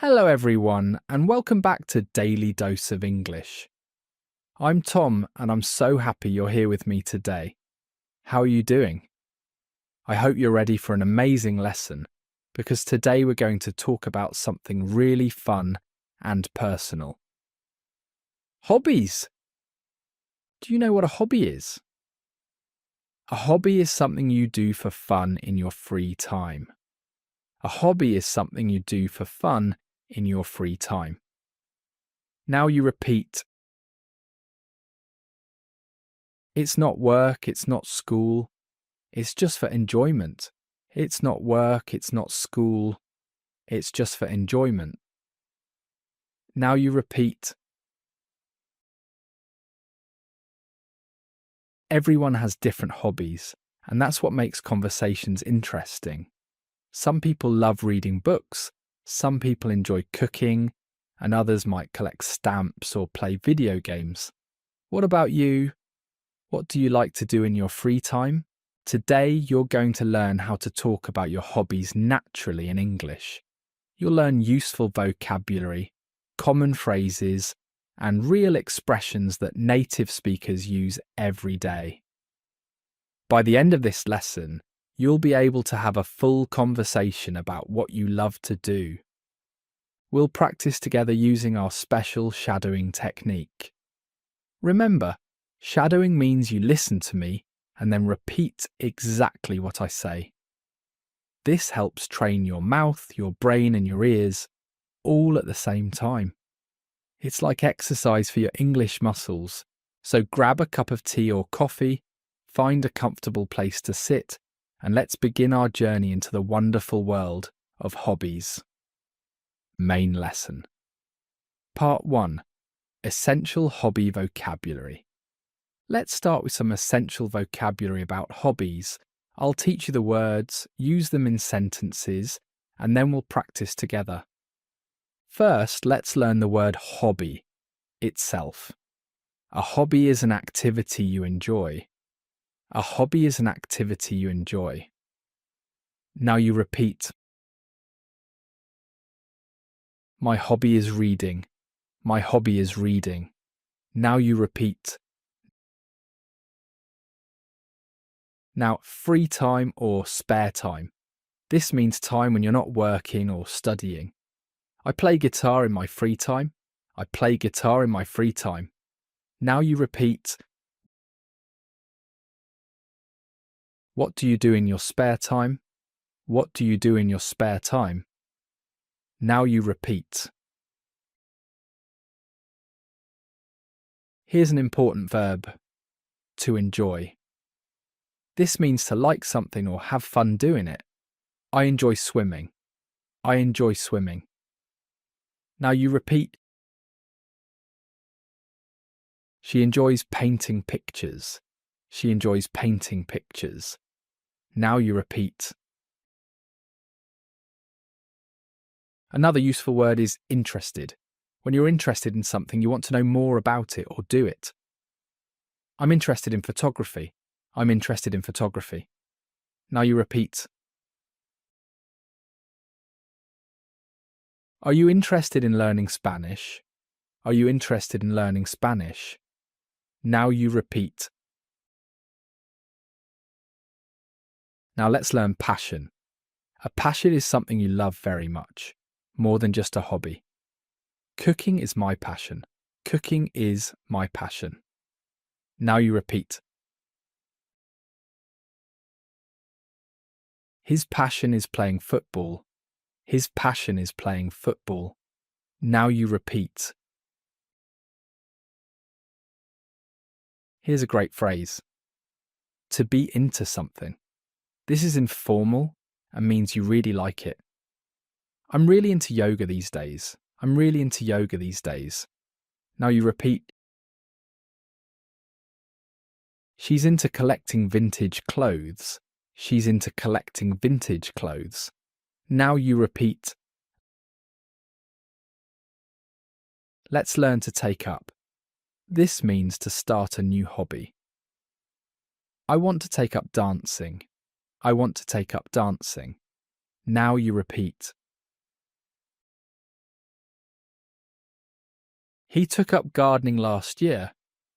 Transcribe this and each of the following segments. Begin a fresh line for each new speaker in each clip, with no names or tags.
Hello, everyone, and welcome back to Daily Dose of English. I'm Tom, and I'm so happy you're here with me today. How are you doing? I hope you're ready for an amazing lesson, because today we're going to talk about something really fun and personal. Hobbies! Do you know what a hobby is? A hobby is something you do for fun in your free time. A hobby is something you do for fun in your free time. Now you repeat. It's not work, it's not school, it's just for enjoyment. It's not work, it's not school, it's just for enjoyment. Now you repeat. Everyone has different hobbies, and that's what makes conversations interesting. Some people love reading books, some people enjoy cooking, and others might collect stamps or play video games. What about you? What do you like to do in your free time? Today, you're going to learn how to talk about your hobbies naturally in English. You'll learn useful vocabulary, common phrases, and real expressions that native speakers use every day. By the end of this lesson, you'll be able to have a full conversation about what you love to do. We'll practice together using our special shadowing technique. Remember, shadowing means you listen to me and then repeat exactly what I say. This helps train your mouth, your brain, and your ears all at the same time. It's like exercise for your English muscles, so grab a cup of tea or coffee, find a comfortable place to sit, and let's begin our journey into the wonderful world of hobbies. Main lesson. Part 1. Essential hobby vocabulary. Let's start with some essential vocabulary about hobbies. I'll teach you the words, use them in sentences, and then we'll practice together. First, let's learn the word hobby itself. A hobby is an activity you enjoy. A hobby is an activity you enjoy. Now you repeat. My hobby is reading. My hobby is reading. Now you repeat. Now, free time or spare time. This means time when you're not working or studying. I play guitar in my free time. I play guitar in my free time. Now you repeat. What do you do in your spare time? What do you do in your spare time? Now you repeat. Here's an important verb. To enjoy. This means to like something or have fun doing it. I enjoy swimming. I enjoy swimming. Now you repeat. She enjoys painting pictures. She enjoys painting pictures. Now you repeat. Another useful word is interested. When you're interested in something, you want to know more about it or do it. I'm interested in photography. I'm interested in photography. Now you repeat. Are you interested in learning Spanish? Are you interested in learning Spanish? Now you repeat. Now let's learn passion. A passion is something you love very much, more than just a hobby. Cooking is my passion. Cooking is my passion. Now you repeat. His passion is playing football. His passion is playing football. Now you repeat. Here's a great phrase. To be into something. This is informal and means you really like it. I'm really into yoga these days. I'm really into yoga these days. Now you repeat. She's into collecting vintage clothes. She's into collecting vintage clothes. Now you repeat. Let's learn to take up. This means to start a new hobby. I want to take up dancing. I want to take up dancing. Now you repeat. He took up gardening last year.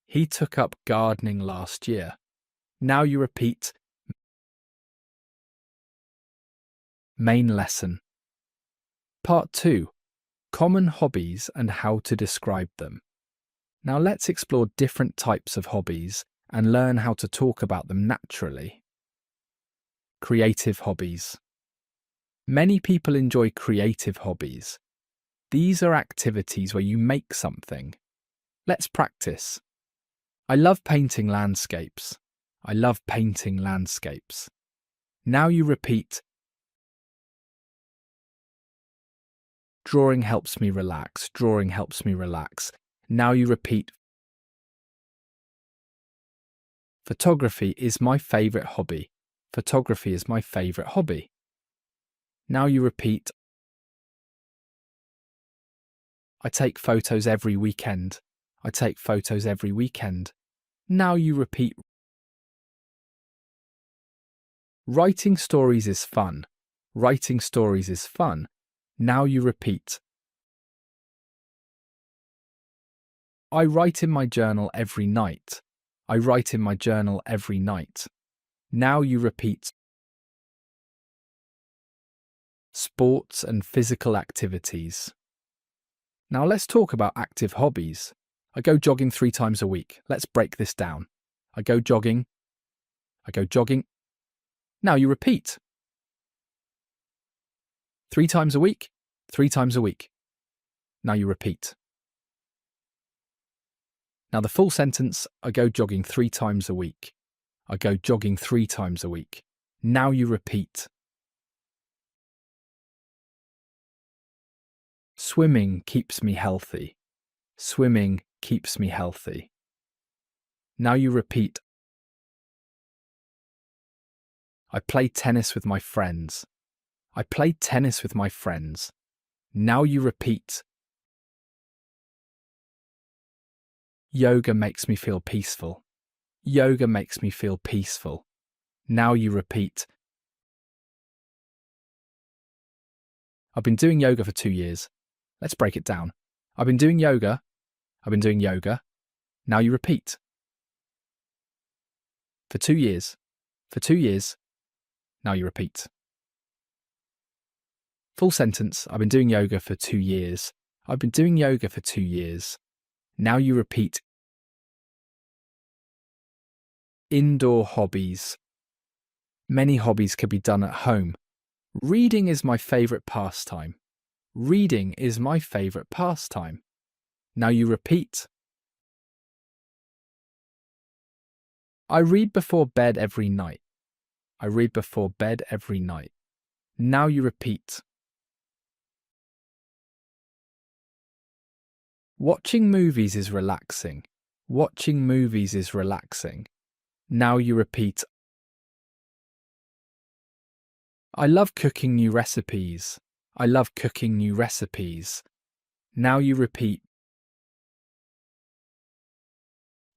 He took up gardening last year. Now you repeat main lesson. Part 2. Common hobbies and how to describe them. Now let's explore different types of hobbies and learn how to talk about them naturally. Creative hobbies. Many people enjoy creative hobbies. These are activities where you make something. Let's practice. I love painting landscapes. I love painting landscapes. Now you repeat. Drawing helps me relax. Drawing helps me relax. Now you repeat. Photography is my favourite hobby. Photography is my favourite hobby. Now you repeat. I take photos every weekend. I take photos every weekend. Now you repeat. Writing stories is fun. Writing stories is fun. Now you repeat. I write in my journal every night. I write in my journal every night. Now you repeat. Sports and physical activities. Now let's talk about active hobbies. I go jogging 3 times a week. Let's break this down. I go jogging. I go jogging. Now you repeat. 3 times a week. 3 times a week. Now you repeat. Now the full sentence, I go jogging 3 times a week. I go jogging 3 times a week. Now you repeat. Swimming keeps me healthy. Swimming keeps me healthy. Now you repeat. I play tennis with my friends. I play tennis with my friends. Now you repeat. Yoga makes me feel peaceful. Yoga makes me feel peaceful. Now you repeat. I've been doing yoga for 2 years. Let's break it down. I've been doing yoga. I've been doing yoga. Now you repeat. For 2 years. For 2 years. Now you repeat. Full sentence. I've been doing yoga for 2 years. I've been doing yoga for 2 years. Now you repeat. Indoor hobbies. Many hobbies can be done at home. Reading is my favourite pastime. Reading is my favourite pastime. Now you repeat. I read before bed every night. I read before bed every night. Now you repeat. Watching movies is relaxing. Watching movies is relaxing. Now you repeat. I love cooking new recipes. I love cooking new recipes. Now you repeat.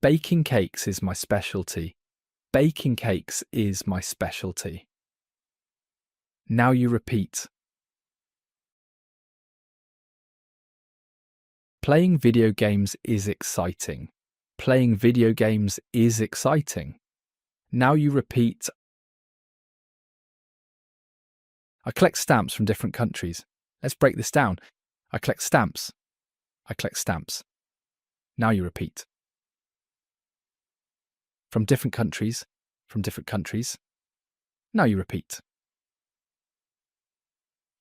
Baking cakes is my specialty. Baking cakes is my specialty. Now you repeat. Playing video games is exciting. Playing video games is exciting. Now you repeat. I collect stamps from different countries. Let's break this down. I collect stamps. I collect stamps. Now you repeat. From different countries. From different countries. Now you repeat.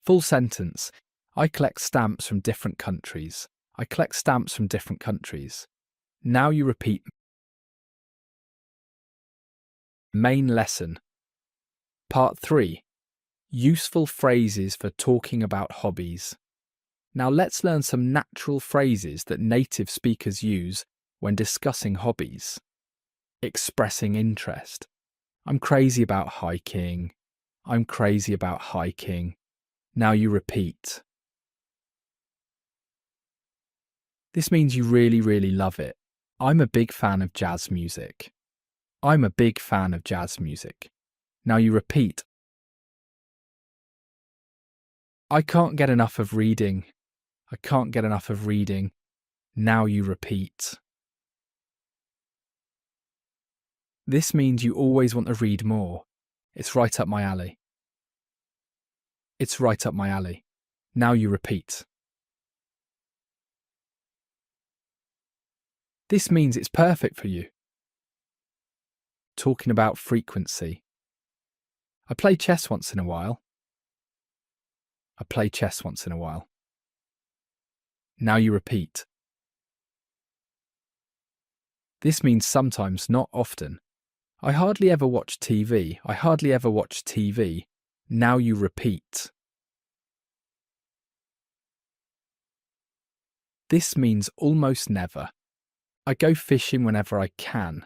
Full sentence. I collect stamps from different countries. I collect stamps from different countries. Now you repeat. Main lesson. Part 3. Useful phrases for talking about hobbies. Now let's learn some natural phrases that native speakers use when discussing hobbies. Expressing interest. I'm crazy about hiking. I'm crazy about hiking. Now you repeat. This means you really love it. I'm a big fan of jazz music. I'm a big fan of jazz music. Now you repeat. I can't get enough of reading. I can't get enough of reading. Now you repeat. This means you always want to read more. It's right up my alley. It's right up my alley. Now you repeat. This means it's perfect for you. Talking about frequency. I play chess once in a while. I play chess once in a while. Now you repeat. This means sometimes, not often. I hardly ever watch TV. I hardly ever watch TV. Now you repeat. This means almost never. I go fishing whenever I can.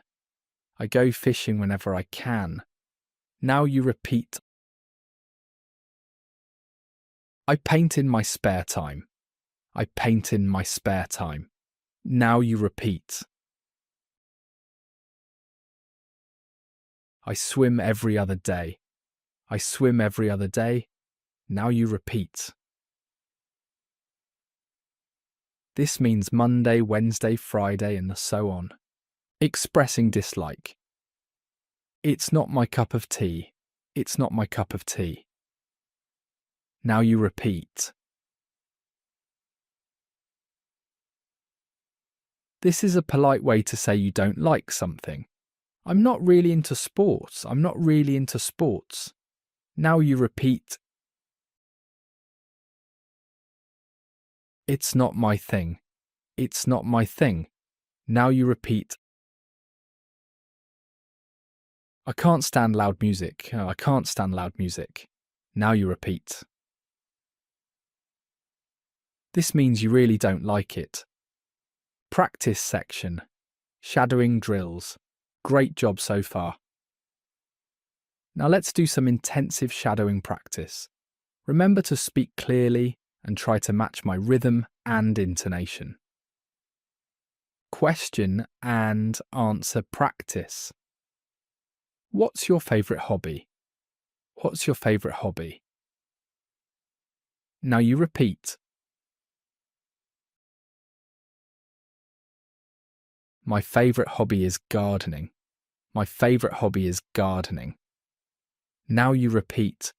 I go fishing whenever I can. Now you repeat. I paint in my spare time. I paint in my spare time. Now you repeat. I swim every other day. I swim every other day. Now you repeat. This means Monday, Wednesday, Friday, and so on. Expressing dislike. It's not my cup of tea. It's not my cup of tea. Now you repeat. This is a polite way to say you don't like something. I'm not really into sports. I'm not really into sports. Now you repeat. It's not my thing. It's not my thing. Now you repeat. I can't stand loud music. I can't stand loud music. Now you repeat. This means you really don't like it. Practice section. Shadowing drills. Great job so far. Now let's do some intensive shadowing practice. Remember to speak clearly and try to match my rhythm and intonation. Question and answer practice. What's your favourite hobby? What's your favourite hobby? Now you repeat. My favourite hobby is gardening. My favourite hobby is gardening. Now you repeat.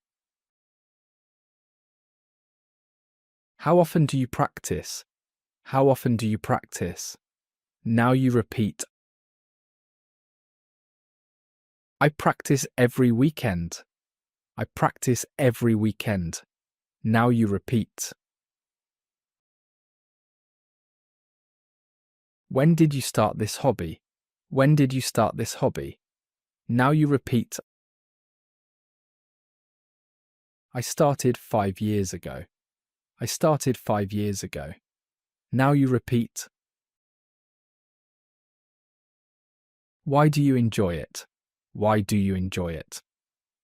How often do you practice? How often do you practice? Now you repeat. I practice every weekend. I practice every weekend. Now you repeat. When did you start this hobby? When did you start this hobby? Now you repeat. I started 5 years ago. I started 5 years ago. Now you repeat. Why do you enjoy it? Why do you enjoy it?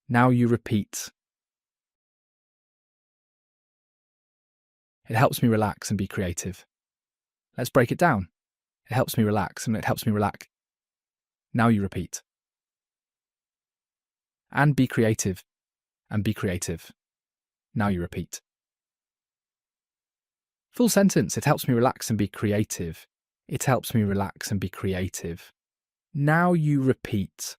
Now you repeat. It helps me relax and be creative. Let's break it down. It helps me relax and it helps me relax. Now you repeat. And be creative. And be creative. Now you repeat. Full sentence. It helps me relax and be creative. It helps me relax and be creative. Now you repeat.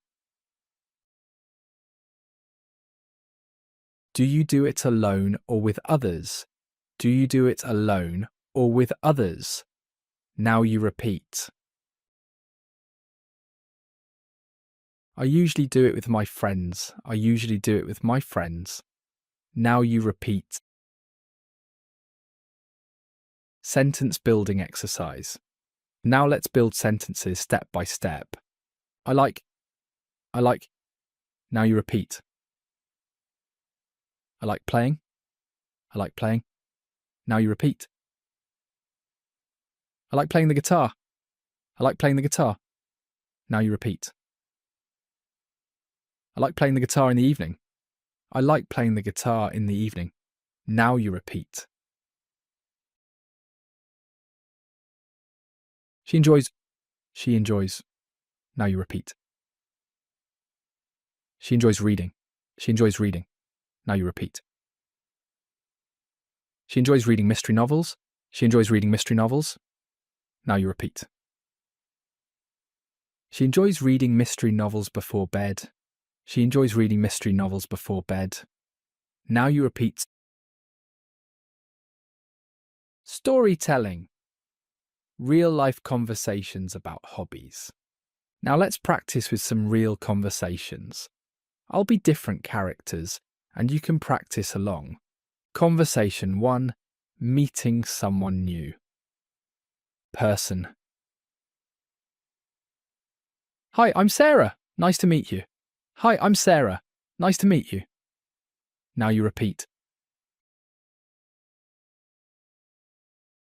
Do you do it alone or with others? Do you do it alone or with others? Now you repeat. I usually do it with my friends. I usually do it with my friends. Now you repeat. Sentence building exercise. Now let's build sentences step by step. I like. Now you repeat. I like playing. I like playing. Now you repeat. I like playing the guitar. I like playing the guitar. Now you repeat. I like playing the guitar in the evening. I like playing the guitar in the evening. Now you repeat. She enjoys. She enjoys. Now you repeat. She enjoys reading. She enjoys reading. Now you repeat. She enjoys reading mystery novels. She enjoys reading mystery novels. Now you repeat. She enjoys reading mystery novels before bed. She enjoys reading mystery novels before bed. Now you repeat. Storytelling. Real-life conversations about hobbies. Now let's practice with some real conversations. I'll be different characters, and you can practice along. Conversation 1. Meeting someone new. Person. Hi, I'm Sarah. Nice to meet you. Hi, I'm Sarah. Nice to meet you. Now you repeat.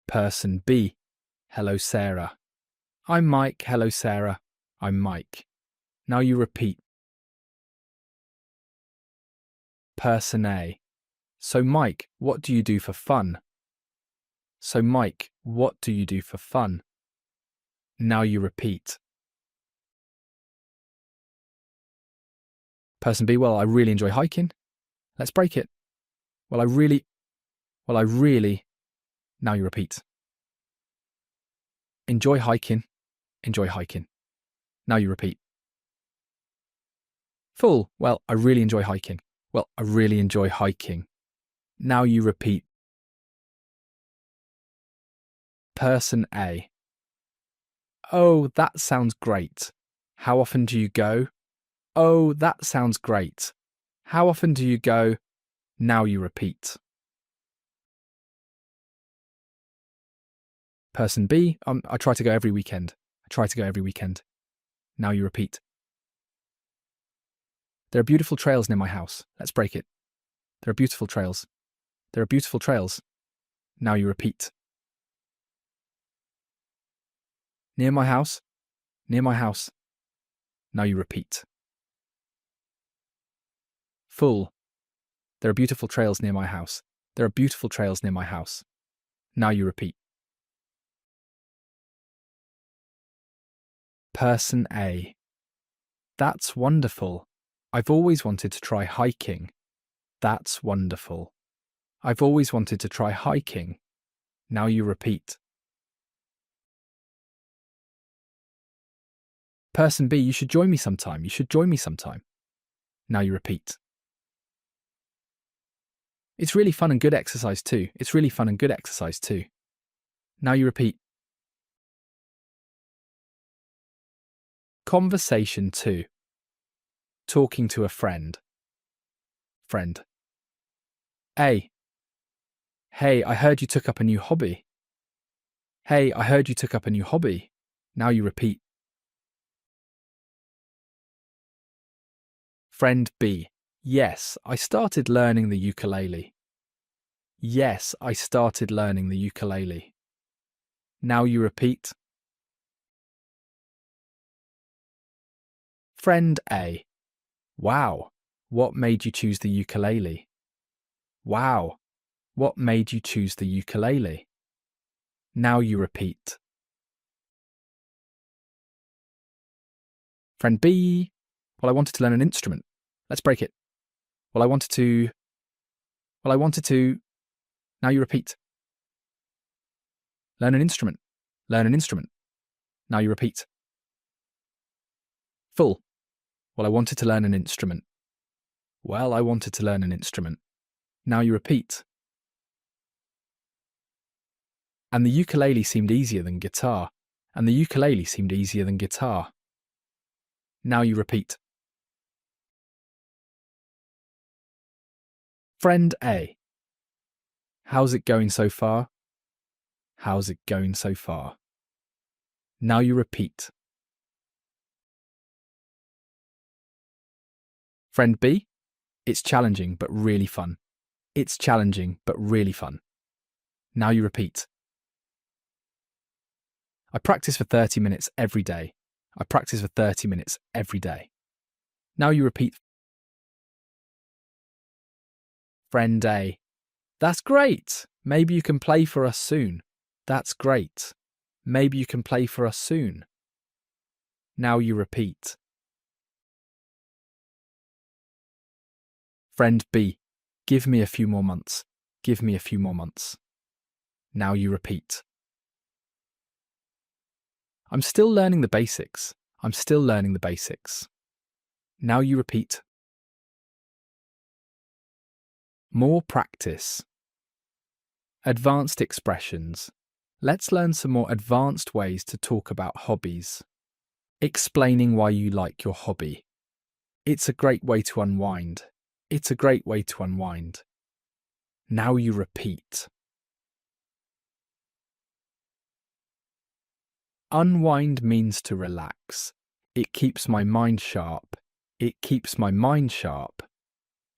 Person B. Hello, Sarah. I'm Mike. Hello, Sarah. I'm Mike. Now you repeat. Person A. So, Mike, what do you do for fun? So, Mike, what do you do for fun? Now you repeat. Person B. Well, I really enjoy hiking. Let's break it. Well, I really. Now you repeat. Enjoy hiking. Enjoy hiking. Now you repeat. Full. Well, I really enjoy hiking. Well, I really enjoy hiking. Now you repeat. Person A. Oh, that sounds great. How often do you go? Oh, that sounds great. How often do you go? Now you repeat. Person B. I try to go every weekend. I try to go every weekend. Now you repeat. There are beautiful trails near my house. Let's break it. There are beautiful trails. There are beautiful trails. Now you repeat. Near my house. Near my house. Now you repeat. Full. There are beautiful trails near my house. There are beautiful trails near my house. Now you repeat. Person A. That's wonderful. I've always wanted to try hiking. That's wonderful. I've always wanted to try hiking. Now you repeat. Person B. You should join me sometime. You should join me sometime. Now you repeat. It's really fun and good exercise too. It's really fun and good exercise too. Now you repeat. Conversation 2. Talking to a friend. Friend. A. Hey, I heard you took up a new hobby. Hey, I heard you took up a new hobby. Now you repeat. Friend B. Yes, I started learning the ukulele. Yes, I started learning the ukulele. Now you repeat. Friend A. Wow, what made you choose the ukulele? Wow, what made you choose the ukulele? Now you repeat. Friend B. Well, I wanted to learn an instrument. Let's break it. Well, I wanted to. Now you repeat. Learn an instrument. Learn an instrument. Now you repeat. Full. Well, I wanted to learn an instrument. Well, I wanted to learn an instrument. Now you repeat. And the ukulele seemed easier than guitar. And the ukulele seemed easier than guitar. Now you repeat. Friend A. How's it going so far? How's it going so far? Now you repeat. Friend B. It's challenging but really fun. It's challenging but really fun. Now you repeat. I practice for 30 minutes every day. I practice for 30 minutes every day. Now you repeat. Friend A. That's great. Maybe you can play for us soon. That's great. Maybe you can play for us soon. Now you repeat. Friend B. Give me a few more months. Give me a few more months. Now you repeat. I'm still learning the basics. I'm still learning the basics. Now you repeat. More practice. Advanced expressions. Let's learn some more advanced ways to talk about hobbies. Explaining why you like your hobby. It's a great way to unwind. It's a great way to unwind. Now you repeat. Unwind means to relax. It keeps my mind sharp. It keeps my mind sharp.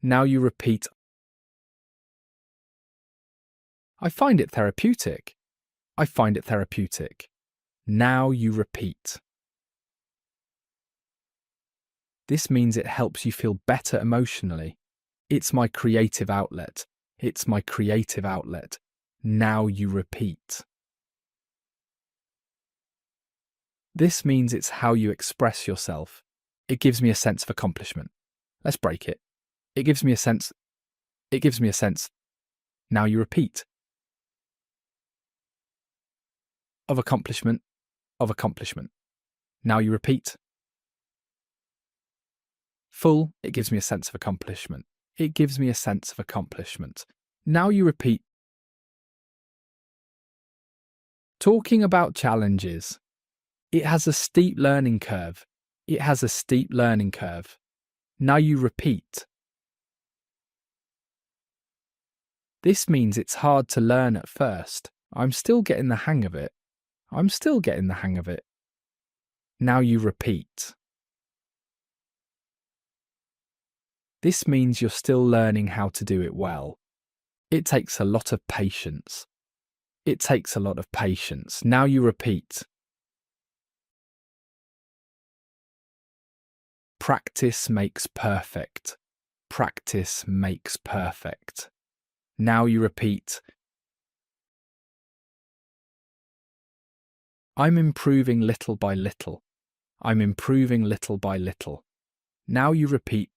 Now you repeat. I find it therapeutic. I find it therapeutic. Now you repeat. This means it helps you feel better emotionally. It's my creative outlet. It's my creative outlet. Now you repeat. This means it's how you express yourself. It gives me a sense of accomplishment. Let's break it. It gives me a sense. It gives me a sense. Now you repeat. Of accomplishment. Of accomplishment. Now you repeat. Full. It gives me a sense of accomplishment. It gives me a sense of accomplishment. Now you repeat. Talking about challenges. It has a steep learning curve. It has a steep learning curve. Now you repeat. This means it's hard to learn at first. I'm still getting the hang of it. I'm still getting the hang of it. Now you repeat. This means you're still learning how to do it well. It takes a lot of patience. It takes a lot of patience. Now you repeat. Practice makes perfect. Practice makes perfect. Now you repeat. I'm improving little by little. I'm improving little by little. Now you repeat.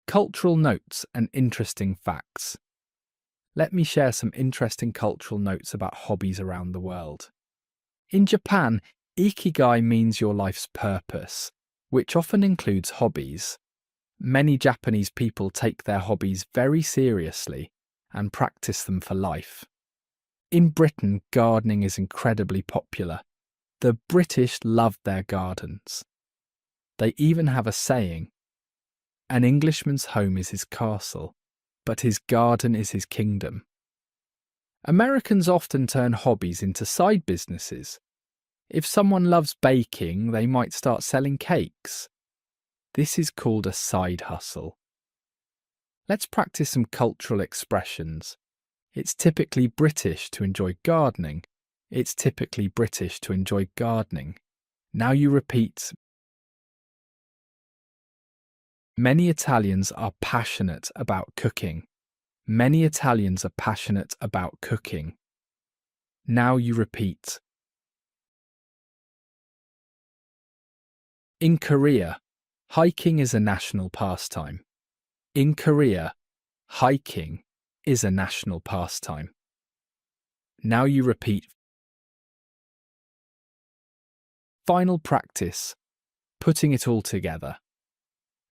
Cultural notes and interesting facts. Let me share some interesting cultural notes about hobbies around the world. In Japan, ikigai means your life's purpose, which often includes hobbies. Many Japanese people take their hobbies very seriously and practice them for life. In Britain, gardening is incredibly popular. The British love their gardens. They even have a saying, "An Englishman's home is his castle, but his garden is his kingdom." Americans often turn hobbies into side businesses. If someone loves baking, they might start selling cakes. This is called a side hustle. Let's practice some cultural expressions. It's typically British to enjoy gardening. It's typically British to enjoy gardening. Now you repeat. Many Italians are passionate about cooking. Many Italians are passionate about cooking. Now you repeat. In Korea, hiking is a national pastime. In Korea, hiking is a national pastime. Now you repeat. Final practice, putting it all together.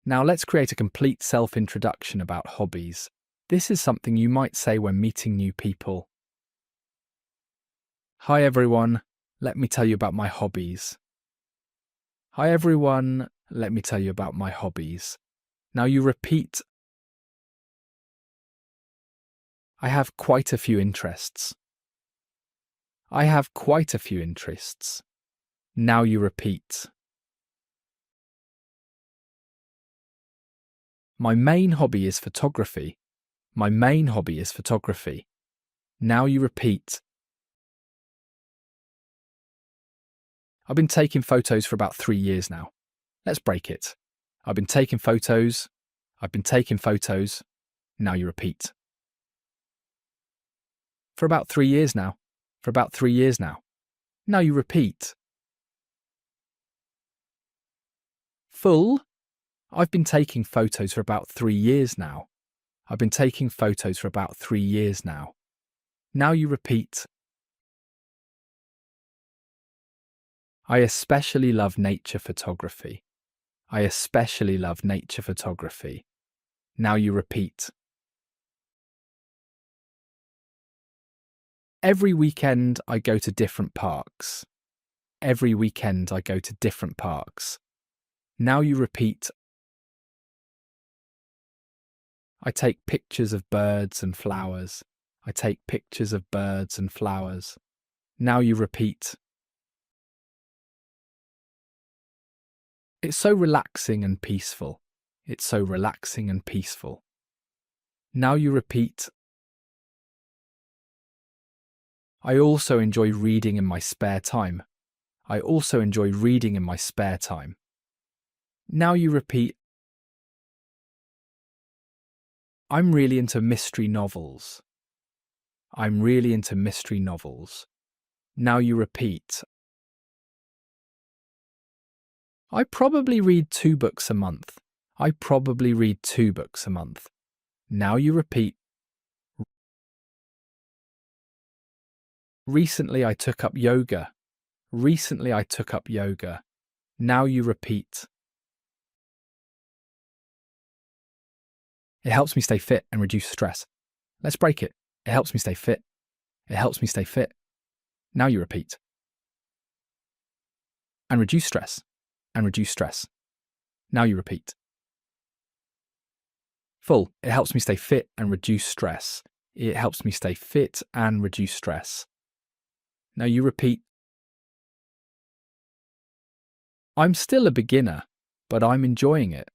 Now let's create a complete self-introduction about hobbies. This is something you might say when meeting new people. Hi everyone, let me tell you about my hobbies. Hi everyone, let me tell you about my hobbies. Now you repeat. I have quite a few interests. I have quite a few interests. Now you repeat. My main hobby is photography. My main hobby is photography. Now you repeat. I've been taking photos for about 3 years now. Let's break it. I've been taking photos. I've been taking photos. Now you repeat. For about 3 years now. For about 3 years now. Now you repeat. Full. I've been taking photos for about 3 years now. I've been taking photos for about 3 years now. Now you repeat. I especially love nature photography. I especially love nature photography. Now you repeat. Every weekend I go to different parks. Every weekend I go to different parks. Now you repeat. I take pictures of birds and flowers. I take pictures of birds and flowers. Now you repeat. It's so relaxing and peaceful. It's so relaxing and peaceful. Now you repeat. I also enjoy reading in my spare time. I also enjoy reading in my spare time. Now you repeat. I'm really into mystery novels. I'm really into mystery novels. Now you repeat. I probably read 2 books a month. I probably read 2 books a month. Now you repeat. Recently I took up yoga. Recently I took up yoga. Now you repeat. It helps me stay fit and reduce stress. Let's break it. It helps me stay fit. It helps me stay fit. Now you repeat. And reduce stress. And reduce stress. Now you repeat. Full. It helps me stay fit and reduce stress. It helps me stay fit and reduce stress. Now you repeat. I'm still a beginner, but I'm enjoying it.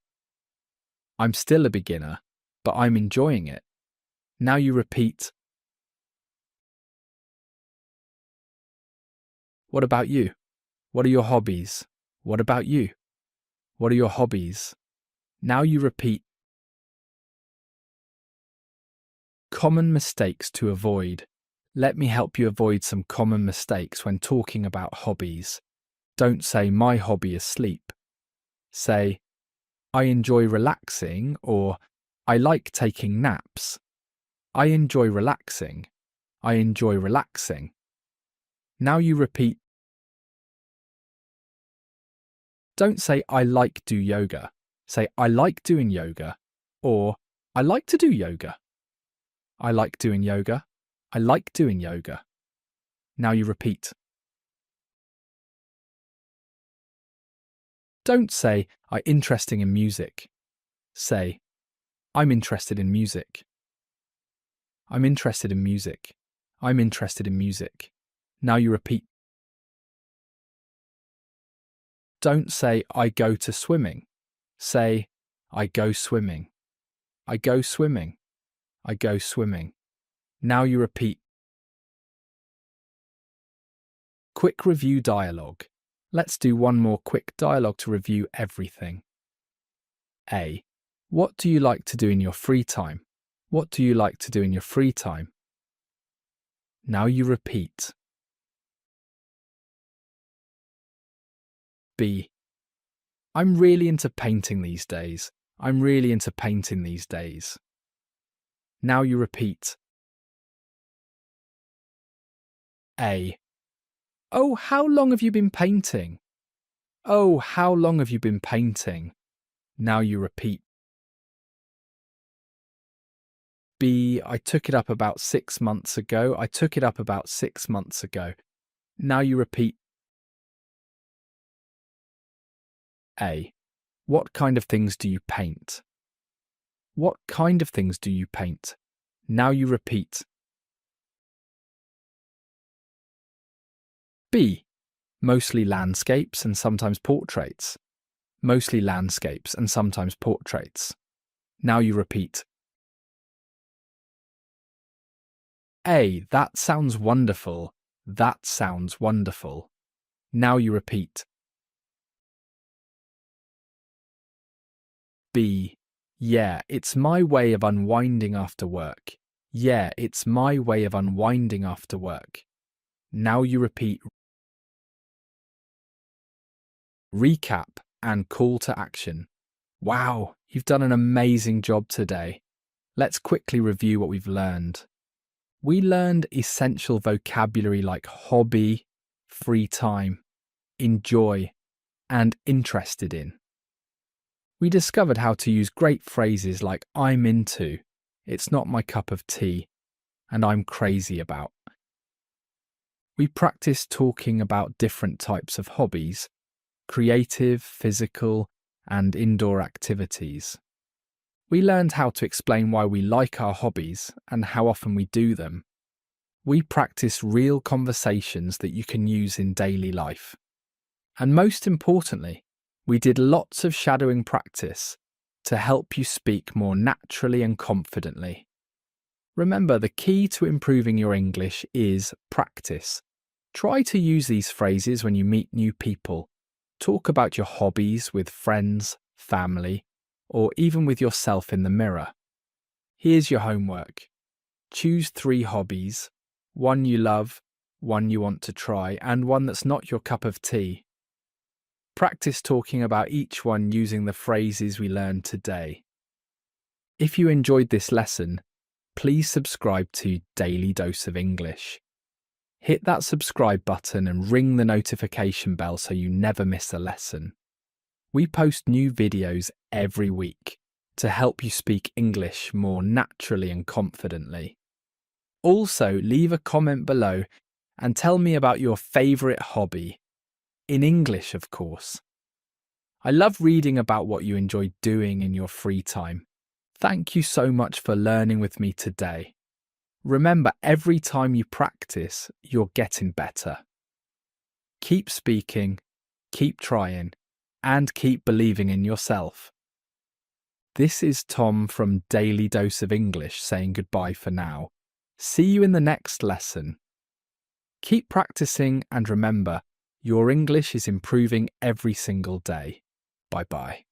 I'm still a beginner, but I'm enjoying it. Now you repeat. What about you? What are your hobbies? What about you? What are your hobbies? Now you repeat. Common mistakes to avoid. Let me help you avoid some common mistakes when talking about hobbies. Don't say, my hobby is sleep. Say, I enjoy relaxing, or I like taking naps. I enjoy relaxing. I enjoy relaxing. Now you repeat. Don't say, I like do yoga. Say, I like doing yoga, or I like to do yoga. I like doing yoga. I like doing yoga. Now you repeat. Don't say, I'm interested in music. Say, I'm interested in music. I'm interested in music. I'm interested in music. Now you repeat. Don't say, I go to swimming. Say, I go swimming. I go swimming. I go swimming. Now you repeat. Quick review dialogue. Let's do one more quick dialogue to review everything. A. What do you like to do in your free time? What do you like to do in your free time? Now you repeat. B. I'm really into painting these days. I'm really into painting these days. Now you repeat. A. Oh, how long have you been painting? Oh, how long have you been painting? Now you repeat. B. I took it up about 6 months ago. I took it up about 6 months ago. Now you repeat. A. What kind of things do you paint? What kind of things do you paint? Now you repeat. B. Mostly landscapes and sometimes portraits. Mostly landscapes and sometimes portraits. Now you repeat. A. That sounds wonderful. That sounds wonderful. Now you repeat. B. Yeah, it's my way of unwinding after work. Yeah, it's my way of unwinding after work. Now you repeat. Recap and call to action. Wow, you've done an amazing job today. Let's quickly review what we've learned. We learned essential vocabulary like hobby, free time, enjoy, and interested in. We discovered how to use great phrases like I'm into, it's not my cup of tea, and I'm crazy about. We practiced talking about different types of hobbies, creative, physical, and indoor activities. We learned how to explain why we like our hobbies and how often we do them. We practice real conversations that you can use in daily life. And most importantly, we did lots of shadowing practice to help you speak more naturally and confidently. Remember, the key to improving your English is practice. Try to use these phrases when you meet new people. Talk about your hobbies with friends, family, or even with yourself in the mirror. Here's your homework. Choose 3 hobbies, one you love, one you want to try, and one that's not your cup of tea. Practice talking about each one using the phrases we learned today. If you enjoyed this lesson, please subscribe to Daily Dose of English. Hit that subscribe button and ring the notification bell so you never miss a lesson. We post new videos every week to help you speak English more naturally and confidently. Also, leave a comment below and tell me about your favourite hobby. In English, of course. I love reading about what you enjoy doing in your free time. Thank you so much for learning with me today. Remember, every time you practice, you're getting better. Keep speaking, keep trying, and keep believing in yourself. This is Tom from Daily Dose of English saying goodbye for now. See you in the next lesson. Keep practicing and remember, your English is improving every single day. Bye-bye.